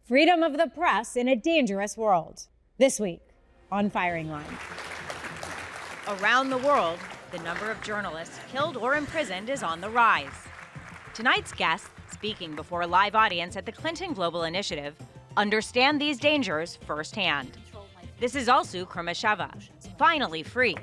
Freedom of the press in a dangerous world. This week on Firing Line. Around the world, the number of journalists killed or imprisoned is on the rise. Tonight's guests, speaking before a live audience at the Clinton Global Initiative, understand these dangers firsthand. This is Alsu Kurmasheva, finally free,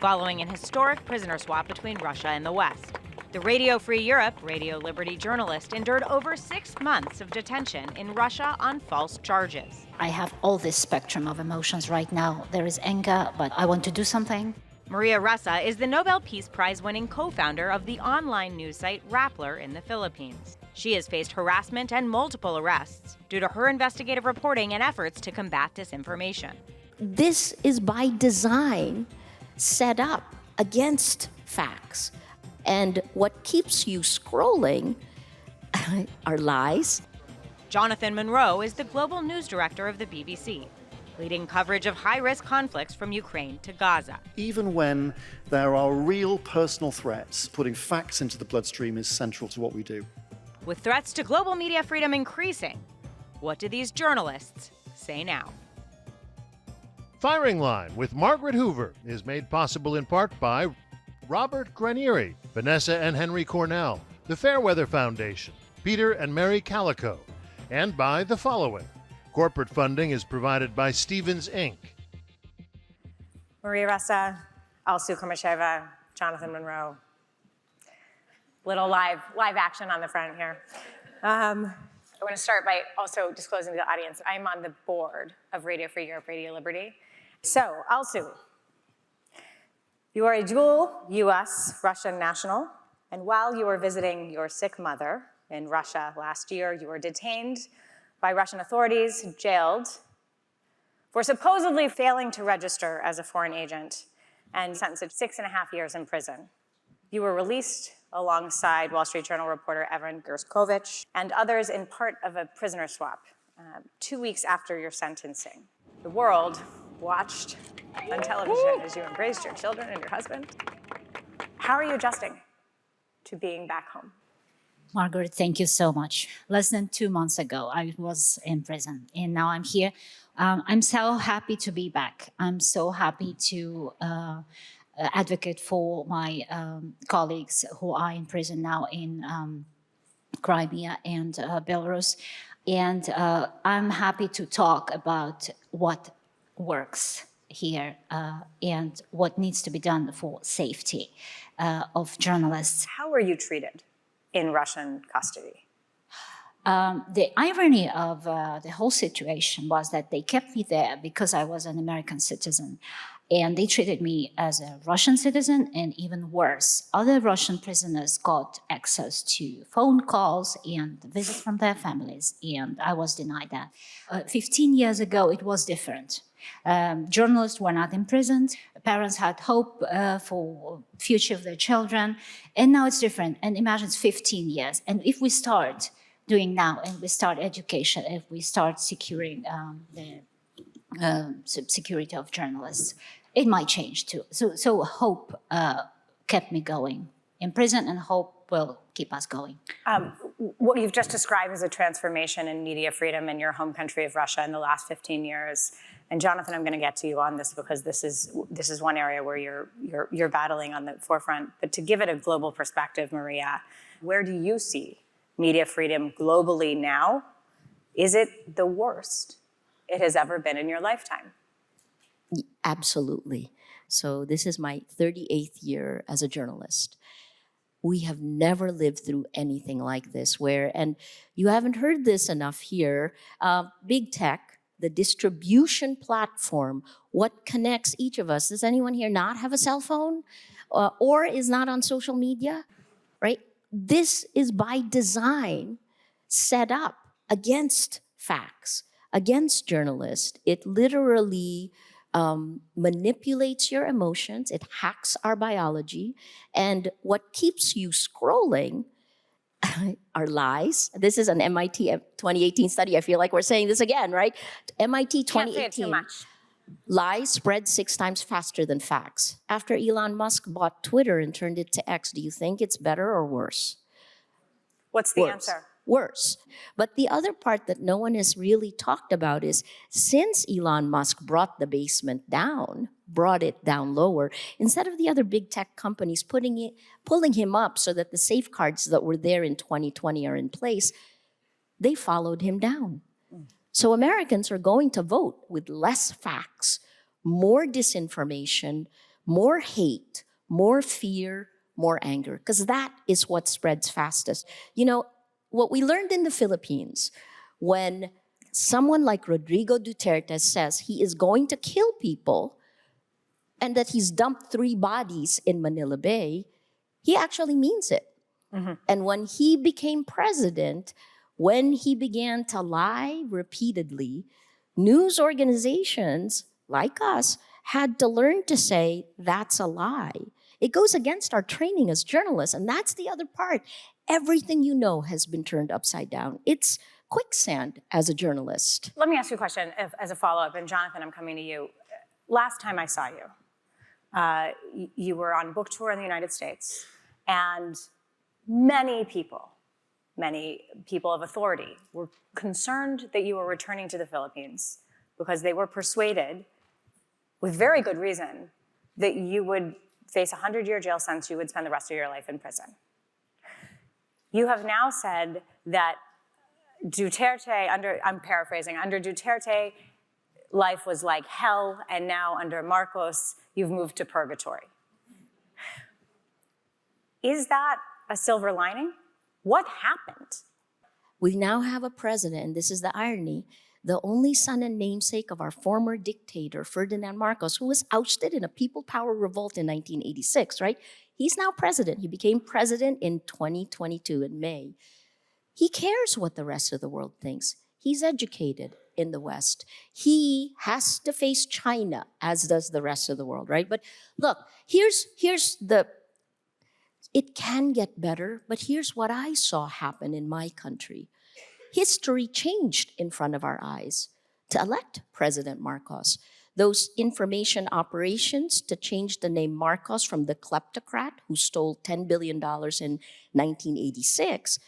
following an historic prisoner swap between Russia and the West. The Radio Free Europe, Radio Liberty journalist endured over 6 months of detention in Russia on false charges. I have all this spectrum of emotions right now. There is anger, but I want to do something. Maria Ressa is the Nobel Peace Prize-winning co-founder of the online news site Rappler in the Philippines. She has faced harassment and multiple arrests due to her investigative reporting and efforts to combat disinformation. This is by design set up against facts. And what keeps you scrolling are lies. Jonathan Monroe is the global news director of the BBC, leading coverage of high-risk conflicts from Ukraine to Gaza. Even when there are real personal threats, putting facts into the bloodstream is central to what we do. With threats to global media freedom increasing, what do these journalists say now? Firing Line with Margaret Hoover is made possible in part by Robert Granieri, Vanessa and Henry Cornell, the Fairweather Foundation, Peter and Mary Calico, and by the following. Corporate funding is provided by Stevens, Inc. Maria Ressa, Alsu Kurmasheva, Jonathan Monroe. Little live action on the front here. I want to start by also disclosing to the audience, I'm on the board of Radio Free Europe, Radio Liberty. So, Alsu, you are a dual U.S.-Russian national, and while you were visiting your sick mother in Russia last year, you were detained by Russian authorities, jailed for supposedly failing to register as a foreign agent, and sentenced to 6.5 years in prison. You were released alongside Wall Street Journal reporter Evan Gershkovich and others in part of a prisoner swap 2 weeks after your sentencing. The world watched on television as you embraced your children and your husband. How are you adjusting to being back home? Margaret, thank you so much. Less than 2 months ago, I was in prison, and now I'm here. I'm so happy to be back. I'm so happy to advocate for my colleagues who are in prison now in Crimea and Belarus. And I'm happy to talk about what works here and what needs to be done for safety of journalists. How were you treated in Russian custody? The irony of the whole situation was that they kept me there because I was an American citizen. And they treated me as a Russian citizen, and even worse, other Russian prisoners got access to phone calls and visits from their families, and I was denied that. 15 years ago, it was different. Journalists were not imprisoned. Parents had hope for the future of their children, and now it's different. And imagine it's 15 years. And if we start doing now, and we start education, if we start securing the security of journalists, it might change too. So hope kept me going in prison, and hope will keep us going. What you've just described is a transformation in media freedom in your home country of Russia in the last 15 years. And Jonathan, I'm going to get to you on this because this is one area where you're battling on the forefront. But to give it a global perspective, Maria, where do you see media freedom globally now? Is it the worst it has ever been in your lifetime? Absolutely. So this is my 38th year as a journalist. We have never lived through anything like this and you haven't heard this enough here, big tech, the distribution platform, what connects each of us. Does anyone here not have a cell phone or is not on social media, right? This is by design set up against facts, against journalists. It literally manipulates your emotions, it hacks our biology, and what keeps you scrolling are lies. This is an MIT 2018 study. I feel like we're saying this again, right? MIT 2018. Can't say it too much. Lies spread 6 times faster than facts. After Elon Musk bought Twitter and turned it to X, do you think it's better or worse? What's the Worse. answer? worse. But the other part that no one has really talked about is since Elon Musk brought the basement down, brought it down lower, instead of the other big tech companies pulling him up so that the safeguards that were there in 2020 are in place, they followed him down. So Americans are going to vote with less facts, more disinformation, more hate, more fear, more anger, because that is what spreads fastest. You know, what we learned in the Philippines, when someone like Rodrigo Duterte says he is going to kill people and that he's dumped 3 bodies in Manila Bay, he actually means it. And when he became president, when he began to lie repeatedly, news organizations like us had to learn to say, that's a lie. It goes against our training as journalists, and that's the other part. Everything you know has been turned upside down. It's quicksand as a journalist. Let me ask you a question as a follow-up, and Jonathan, I'm coming to you. Last time I saw you, you were on book tour in the United States, and many people of authority were concerned that you were returning to the Philippines because they were persuaded, with very good reason, that you would face a 100-year jail sentence, you would spend the rest of your life in prison. You have now said that Duterte, I'm paraphrasing, under Duterte, life was like hell, and now under Marcos, you've moved to purgatory. Is that a silver lining? What happened? We now have a president, and this is the irony, the only son and namesake of our former dictator, Ferdinand Marcos, who was ousted in a people power revolt in 1986, right? He's now president. He became president in 2022 in May. He cares what the rest of the world thinks. He's educated in the West. He has to face China, as does the rest of the world, right? But look, it can get better, but here's what I saw happen in my country. History changed in front of our eyes to elect President Marcos. Those information operations to change the name Marcos from the kleptocrat who stole $10 billion in 1986.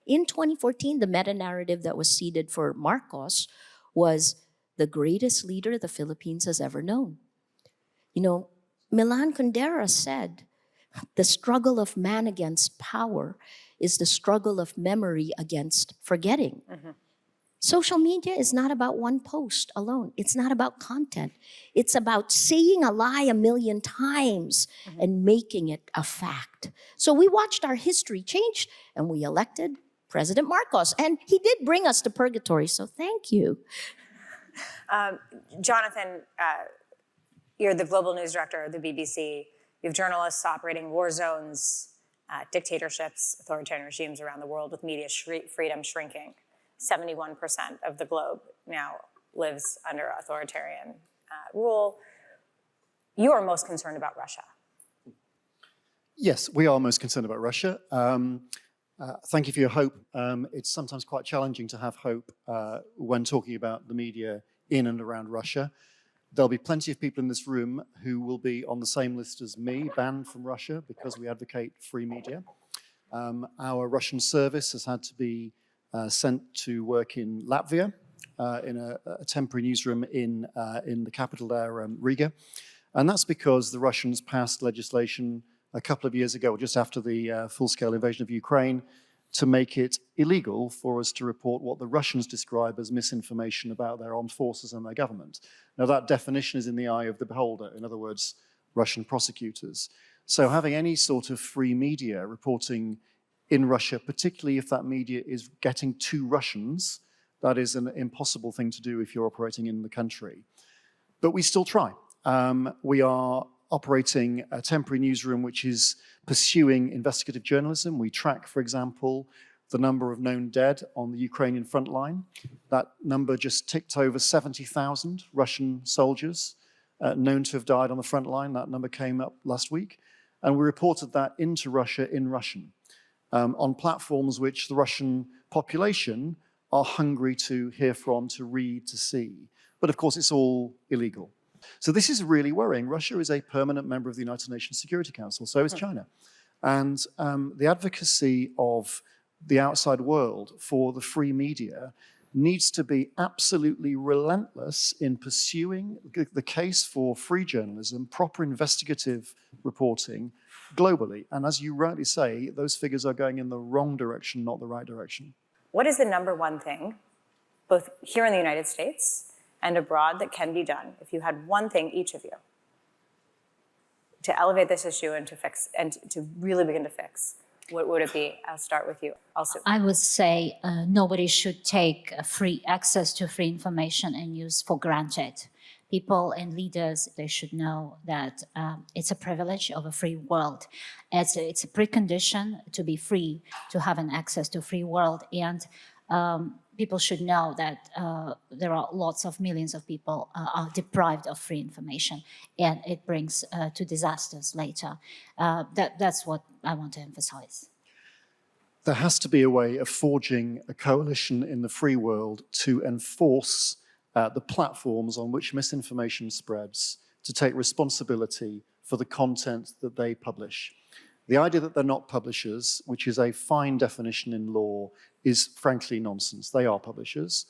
In 2014, the meta-narrative that was seeded for Marcos was the greatest leader the Philippines has ever known. You know, Milan Kundera said, the struggle of man against power is the struggle of memory against forgetting. Social media is not about one post alone. It's not about content. It's about saying a lie 1,000,000 times and making it a fact. So we watched our history change and we elected President Marcos. And he did bring us to purgatory, so thank you. Jonathan, you're the global news director of the BBC. You have journalists operating war zones, dictatorships, authoritarian regimes around the world with media freedom shrinking. 71% of the globe now lives under authoritarian rule. You are most concerned about Russia. Yes, we are most concerned about Russia. Thank you for your hope. It's sometimes quite challenging to have hope when talking about the media in and around Russia. There'll be plenty of people in this room who will be on the same list as me, banned from Russia because we advocate free media. Our Russian service has had to be sent to work in Latvia, in a temporary newsroom in the capital there, Riga. And that's because the Russians passed legislation a couple of years ago, just after the full-scale invasion of Ukraine, to make it illegal for us to report what the Russians describe as misinformation about their armed forces and their government. Now, that definition is in the eye of the beholder, in other words, Russian prosecutors. So having any sort of free media reporting in Russia, particularly if that media is getting to Russians, that is an impossible thing to do if you're operating in the country. But we still try. We are operating a temporary newsroom which is pursuing investigative journalism. We track, for example, the number of known dead on the Ukrainian front line. That number just ticked over 70,000 Russian soldiers known to have died on the front line. That number came up last week. And we reported that into Russia in Russian, on platforms which the Russian population are hungry to hear from, to read, to see. But of course, it's all illegal. So this is really worrying. Russia is a permanent member of the United Nations Security Council, so is China. And the advocacy of the outside world for the free media needs to be absolutely relentless in pursuing the case for free journalism, proper investigative reporting globally. And as you rightly say, those figures are going in the wrong direction, not the right direction. What is the number one thing, both here in the United States and abroad, that can be done, if you had one thing, each of you, to elevate this issue and to fix, and to really begin to fix? What would it be? I'll start with you. Also, I would say nobody should take free access to free information and use for granted. People and leaders, they should know that it's a privilege of a free world. It's a precondition to be free, to have an access to free world. And people should know that there are lots of millions of people are deprived of free information, and it brings to disasters later. That's what I want to emphasize. There has to be a way of forging a coalition in the free world to enforce the platforms on which misinformation spreads, to take responsibility for the content that they publish. The idea that they're not publishers, which is a fine definition in law, is frankly nonsense. They are publishers,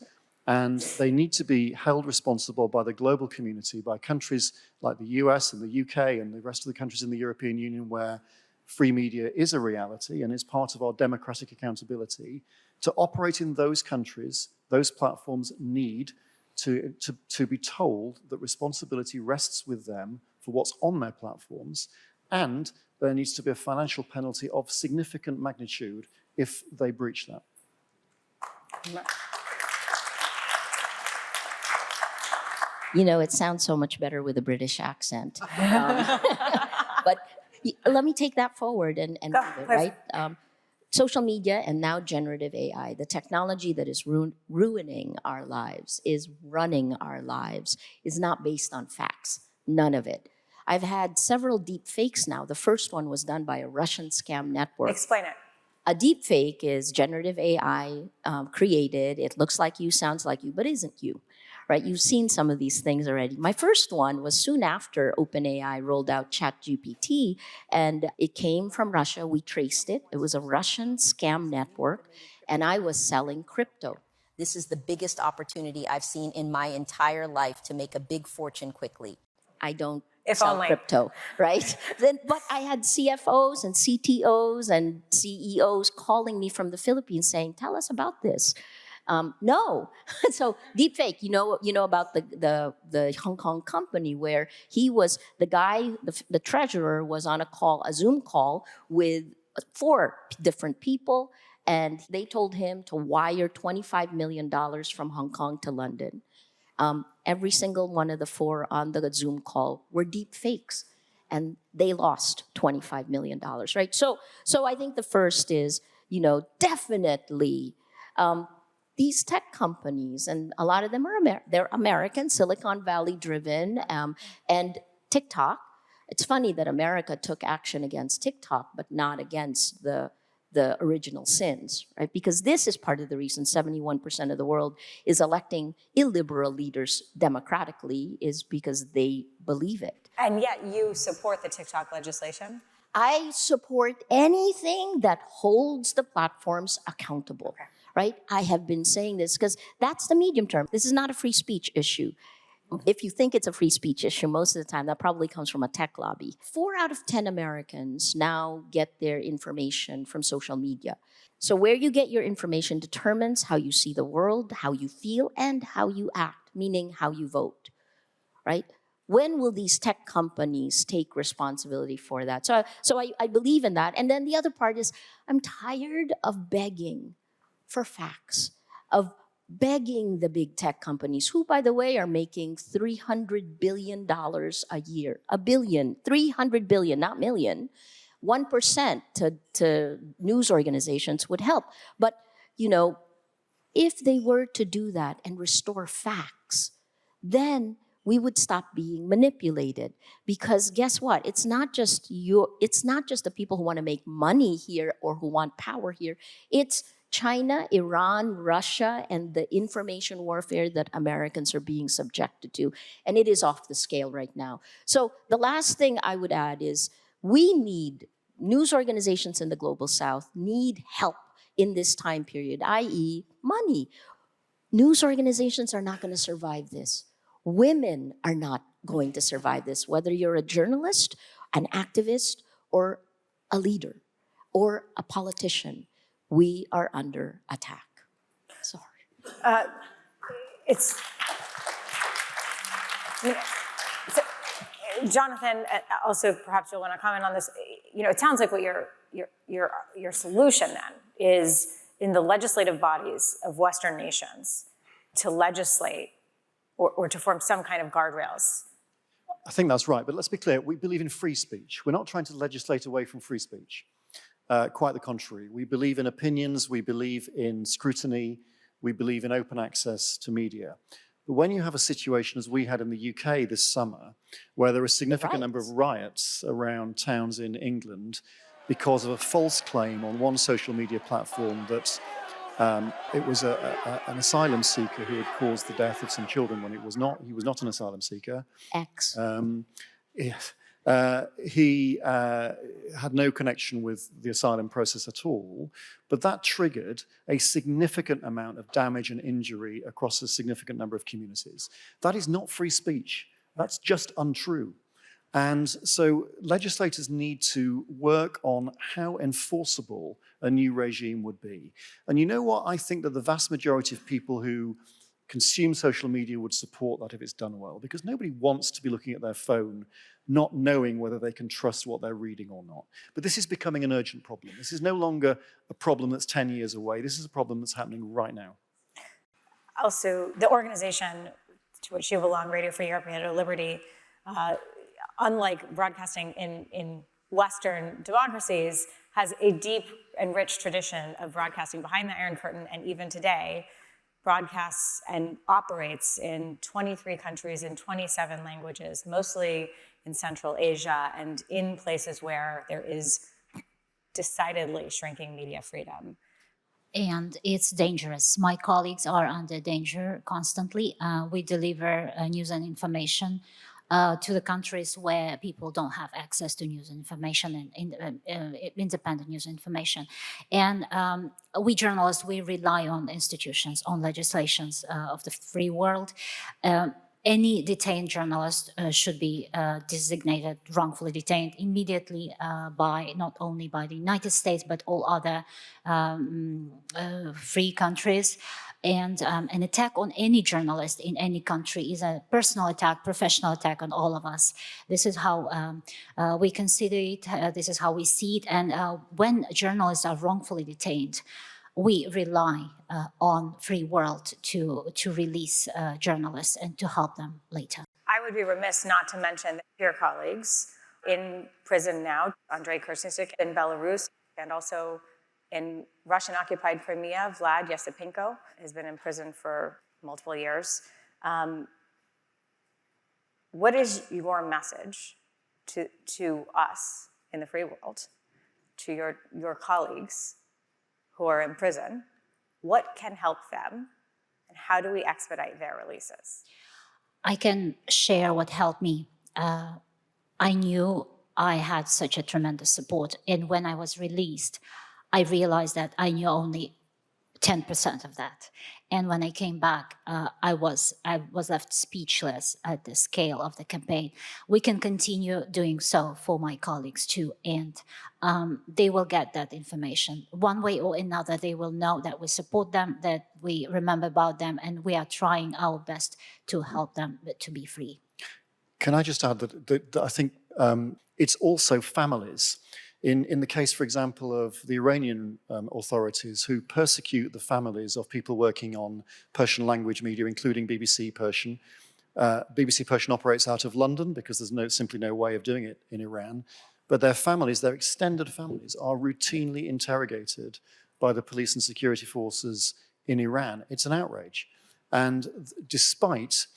and they need to be held responsible by the global community, by countries like the US and the UK and the rest of the countries in the European Union where free media is a reality and is part of our democratic accountability. To operate in those countries, those platforms need to be told that responsibility rests with them for what's on their platforms, and there needs to be a financial penalty of significant magnitude if they breach that. You know, it sounds so much better with a British accent. But let me take that forward and move it, right? Social media and now generative AI, the technology that is ruining our lives, is running our lives, is not based on facts, none of it. I've had several deep fakes now. The first one was done by a Russian scam network. explain it. A deep fake is generative AI created. It looks like you, sounds like you, but isn't you, right? You've seen some of these things already. My first one was soon after OpenAI rolled out ChatGPT, and it came from Russia. We traced it. It was a Russian scam network, and I was selling crypto. This is the biggest opportunity I've seen in my entire life to make a big fortune quickly. I don't If sell only. crypto, right? But I had CFOs and CTOs and CEOs calling me from the Philippines saying, "Tell us about this." No. So deepfake, you know about the Hong Kong company where he was, the guy, the treasurer was on a Zoom call with 4 different people, and they told him to wire $25 million from Hong Kong to London. Every single one of the 4 on the Zoom call were deep fakes, and they lost $25 million, right? So I think the first is, definitely these tech companies, and a lot of them are they're American, Silicon Valley driven, and TikTok. It's funny that America took action against TikTok, but not against the original sins, right? Because this is part of the reason 71% of the world is electing illiberal leaders democratically, is because they believe it. And yet you support the TikTok legislation? I support anything that holds the platforms accountable, right? I have been saying this because that's the medium term. This is not a free speech issue. If you think it's a free speech issue, most of the time that probably comes from a tech lobby. 4 out of 10 Americans now get their information from social media. So where you get your information determines how you see the world, how you feel, and how you act, meaning how you vote, right? When will these tech companies take responsibility for that? So I believe in that. And then the other part is I'm tired of begging for facts, of begging the big tech companies, who, by the way, are making $300 billion a year. $300 billion, not million. 1% to news organizations would help. But, if they were to do that and restore facts, then we would stop being manipulated. Because guess what? It's not just the people who want to make money here or who want power here. It's China, Iran, Russia, and the information warfare that Americans are being subjected to. And it is off the scale right now. So the last thing I would add is news organizations in the Global South need help in this time period, i.e., money. News organizations are not going to survive this. Women are not going to survive this, whether you're a journalist, an activist, or a leader, or a politician. We are under attack. Sorry. It's Jonathan. Also, perhaps you'll want to comment on this. You know, it sounds like what your solution then is in the legislative bodies of Western nations to legislate or to form some kind of guardrails. I think that's right, but let's be clear, we believe in free speech. We're not trying to legislate away from free speech. Quite the contrary. We believe in opinions, we believe in scrutiny, we believe in open access to media. But when you have a situation as we had in the UK this summer, where there are a significant number of riots around towns in England because of a false claim on one social media platform that it was an asylum seeker who had caused the death of some children when he was not an asylum seeker. X. He had no connection with the asylum process at all, but that triggered a significant amount of damage and injury across a significant number of communities. That is not free speech. That's just untrue. And so legislators need to work on how enforceable a new regime would be. And you know what? I think that the vast majority of people who consume social media would support that if it's done well, because nobody wants to be looking at their phone not knowing whether they can trust what they're reading or not. But this is becoming an urgent problem. This is no longer a problem that's 10 years away. This is a problem that's happening right now. Also, the organization to which you belong, Radio Free Europe, Radio Liberty, unlike broadcasting in Western democracies, has a deep and rich tradition of broadcasting behind the Iron Curtain, and even today, broadcasts and operates in 23 countries in 27 languages, mostly in Central Asia and in places where there is decidedly shrinking media freedom. And it's dangerous. My colleagues are under danger constantly. We deliver news and information to the countries where people don't have access to news and information and independent news and information. And we journalists, we rely on institutions, on legislations of the free world. Any detained journalist should be designated wrongfully detained immediately by not only by the United States, but all other free countries. And an attack on any journalist in any country is a personal attack, professional attack on all of us. This is how we consider it, this is how we see it. And when journalists are wrongfully detained, we rely on free world to release journalists and to help them later. I would be remiss not to mention your colleagues in prison now, Andrei Korsnichuk in Belarus, and also in Russian-occupied Crimea, Vlad Yesipinko has been in prison for multiple years. What is your message to us in the free world, to your colleagues who are in prison? What can help them, and how do we expedite their releases? I can share what helped me. I knew I had such a tremendous support, and when I was released, I realized that I knew only 10% of that. And when I came back, I was left speechless at the scale of the campaign. We can continue doing so for my colleagues too, and they will get that information. One way or another, they will know that we support them, that we remember about them, and we are trying our best to help them to be free. Can I just add that I think it's also families. In the case, for example, of the Iranian authorities who persecute the families of people working on Persian language media, including BBC Persian. BBC Persian operates out of London because there's simply no way of doing it in Iran. But their families, their extended families, are routinely interrogated by the police and security forces in Iran. It's an outrage. And despite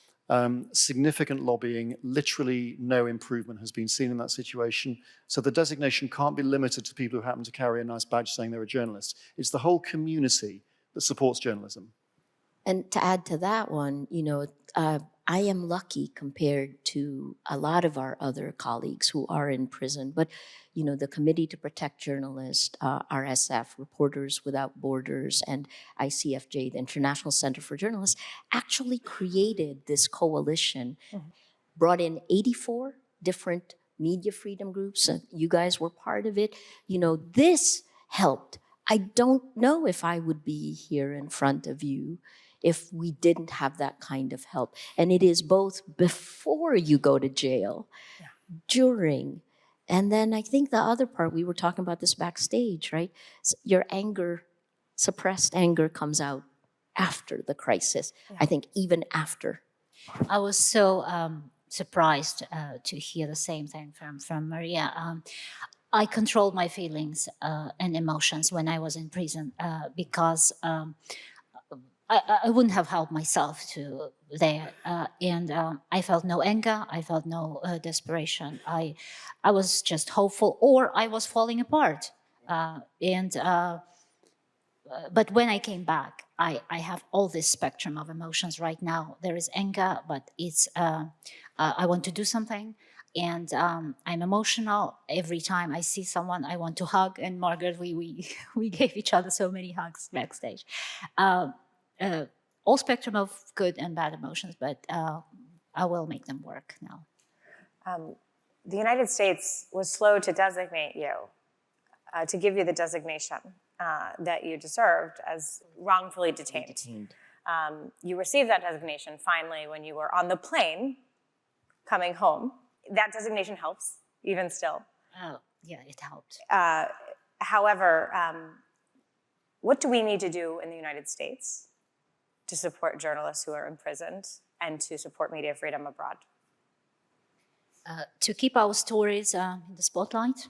significant lobbying, literally no improvement has been seen in that situation. So the designation can't be limited to people who happen to carry a nice badge saying they're a journalist. It's the whole community that supports journalism. And to add to that one, you know, I am lucky compared to a lot of our other colleagues who are in prison. But, you know, the Committee to Protect Journalists, RSF, Reporters Without Borders, and ICFJ, the International Center for Journalists, actually created this coalition, brought in 84 different media freedom groups, and you guys were part of it. You know, this helped. I don't know if I would be here in front of you if we didn't have that kind of help. And it is both before you go to jail, during, and then I think the other part, we were talking about this backstage, right? Your anger, suppressed anger comes out after the crisis. I think even after. I was so surprised to hear the same thing from Maria. I controlled my feelings and emotions when I was in prison because I wouldn't have helped myself to there. And I felt no anger, I felt no desperation. I was just hopeful, or I was falling apart. But when I came back, I have all this spectrum of emotions right now. There is anger, but it's I want to do something. And I'm emotional. Every time I see someone, I want to hug. And Margaret, we gave each other so many hugs backstage. All spectrum of good and bad emotions, but I will make them work now. The United States was slow to designate you, to give you the designation that you deserved as wrongfully detained. You received that designation finally when you were on the plane coming home. That designation helps, even still. Oh, yeah, it helped. However, what do we need to do in the United States to support journalists who are imprisoned and to support media freedom abroad? To keep our stories in the spotlight,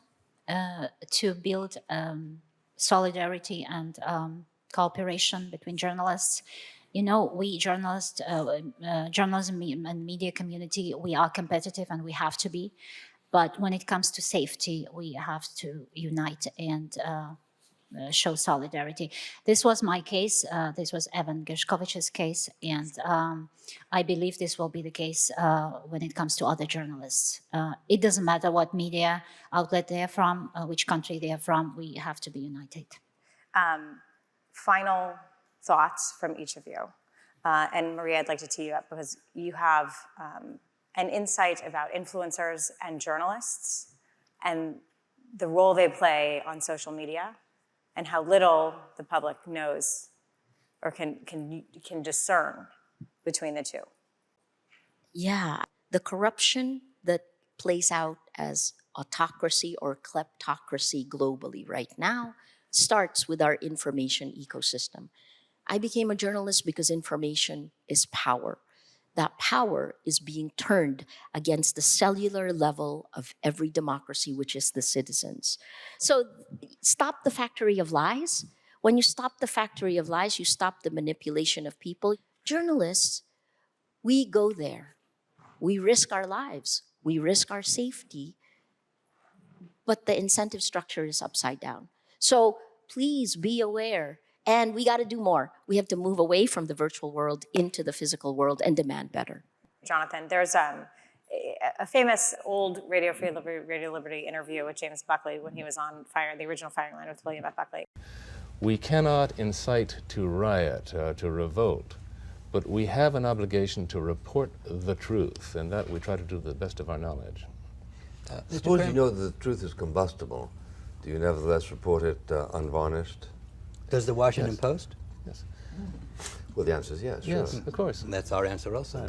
to build solidarity and cooperation between journalists. You know, we journalists, journalism and media community, we are competitive and we have to be. But when it comes to safety, we have to unite and show solidarity. This was my case. This was Evan Gershkovich's case. And I believe this will be the case when it comes to other journalists. It doesn't matter what media outlet they're from, which country they're from, we have to be united. Final thoughts from each of you. And Maria, I'd like to tee you up because you have an insight about influencers and journalists and the role they play on social media and how little the public knows or can discern between the two. Yeah, the corruption that plays out as autocracy or kleptocracy globally right now starts with our information ecosystem. I became a journalist because information is power. That power is being turned against the cellular level of every democracy, which is the citizens. So stop the factory of lies. When you stop the factory of lies, you stop the manipulation of people. Journalists, we go there. We risk our lives. We risk our safety. But the incentive structure is upside down. So please be aware. And we got to do more. We have to move away from the virtual world into the physical world and demand better. Jonathan, there's a famous old Radio Free Radio Liberty interview with James Buckley when he was on the original Firing Line with William F. Buckley. We cannot incite to riot, to revolt, but we have you to report the truth, and that we try to do to the best of our knowledge. Suppose you know that the truth is combustible. Do you nevertheless report it unvarnished? Does the Washington Post? Yes. Well, the answer is yes. Yes, sure. of course. And that's our answer also.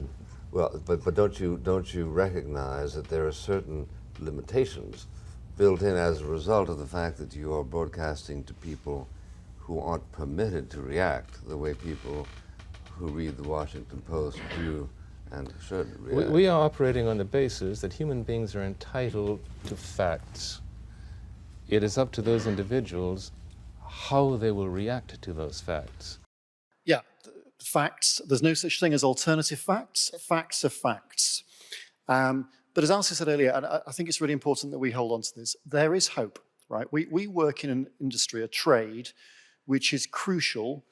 Well, but don't you recognize that there are certain limitations built in as a result of the fact that you are broadcasting to people who aren't permitted to react the way people who read the Washington Post do and should react? We are operating on the basis that human beings are entitled to facts. It is up to those individuals how they will react to those facts. Yeah, facts. There's no such thing as alternative facts. Facts are facts. But as Alice said earlier, and I think it's really important that we hold on to this, there is hope, right? We work in an industry, a trade, which is crucial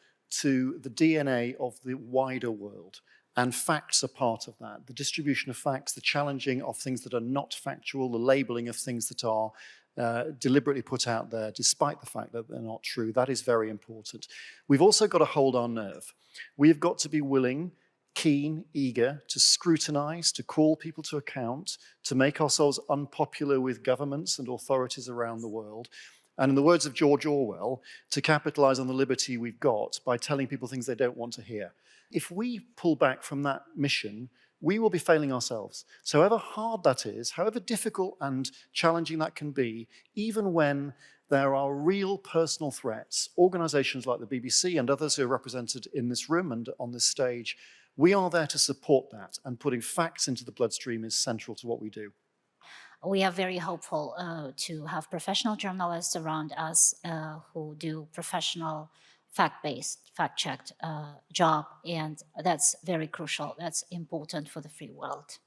to the DNA of the wider world. And facts are part of that. The distribution of facts, the challenging of things that are not factual, the labeling of things that are deliberately put out there, despite the fact that they're not true, that is very important. We've also got to hold our nerve. We've got to be willing, keen, eager to scrutinize, to call people to account, to make ourselves unpopular with governments and authorities around the world. And in the words of George Orwell, to capitalize on the liberty we've got by telling people things they don't want to hear. If we pull back from that mission, we will be failing ourselves. So however hard that is, however difficult and challenging that can be, even when there are real personal threats, organizations like the BBC and others who are represented in this room and on this stage, we are there to support that, and putting facts into the bloodstream is central to what we do. We are very hopeful to have professional journalists around us who do professional, fact-based, fact-checked job, and that's very crucial. That's important for the free world.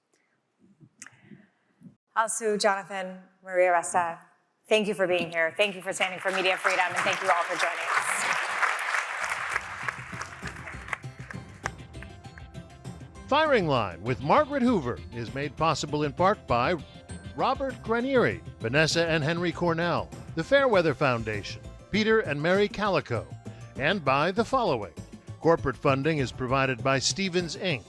Also, Jonathan, Maria Ressa, thank you for being here. Thank you for standing for media freedom, and thank you all for joining us. Firing Line with Margaret Hoover is made possible in part by Robert Granieri, Vanessa and Henry Cornell, the Fairweather Foundation, Peter and Mary Calico, and by the following. Corporate funding is provided by Stevens Inc.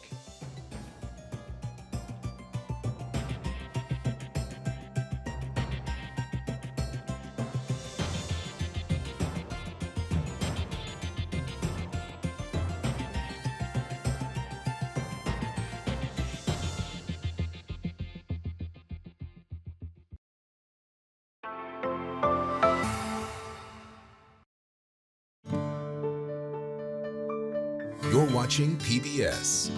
You're watching PBS.